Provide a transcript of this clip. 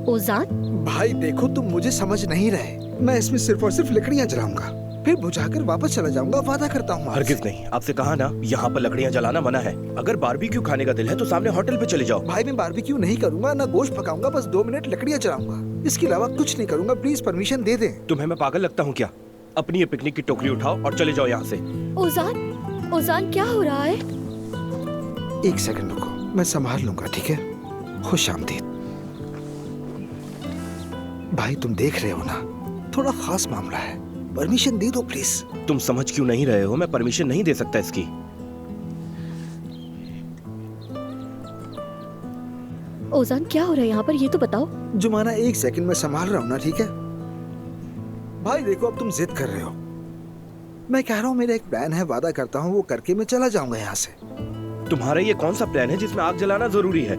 ओजान, भाई देखो, तुम मुझे समझ नहीं रहे। मैं इसमें सिर्फ और सिर्फ लकड़ियां जलाऊंगा, फिर बुझाकर वापस चला जाऊंगा। वादा करता हूँ हरगिज नहीं, आपसे कहा ना, यहाँ पर लकड़ियाँ जलाना मना है। अगर बारबेक्यू खाने का दिल है तो सामने होटल पे चले जाओ। भाई मैं बारबेक्यू नहीं करूंगा, ना गोश्त पकाऊंगा, बस 2 मिनट लकड़ियां जलाऊंगा। इसके अलावा कुछ नहीं करूंगा। प्लीज परमिशन दे दें। तुम्हें मैं पागल लगता हूँ क्या? अपनी ये पिकनिक की टोकरी उठाओ और चले जाओ यहाँ से। ओजान, ओजान क्या हो रहा है? 1 सेकंड रुको, मैं संभाल लूंगा, ठीक है? खुश आमदीद। भाई तुम देख रहे हो ना, थोड़ा खास मामला है, परमिशन दे दो प्लीज। तुम समझ क्यों नहीं रहे हो? मैं परमिशन नहीं दे सकता इसकी। ओजान क्या हो रहा है यहाँ पर, ये तो बताओ। जुमाना 1 सेकंड में संभाल रहा हूँ ना, ठीक है? भाई देखो, अब तुम जिद कर रहे हो। मैं कह रहा हूँ मेरा एक प्लान है, वादा करता हूँ वो करके मैं चला जाऊंगा यहाँ से। तुम्हारा ये कौन सा प्लान है जिसमें आग जलाना जरूरी है?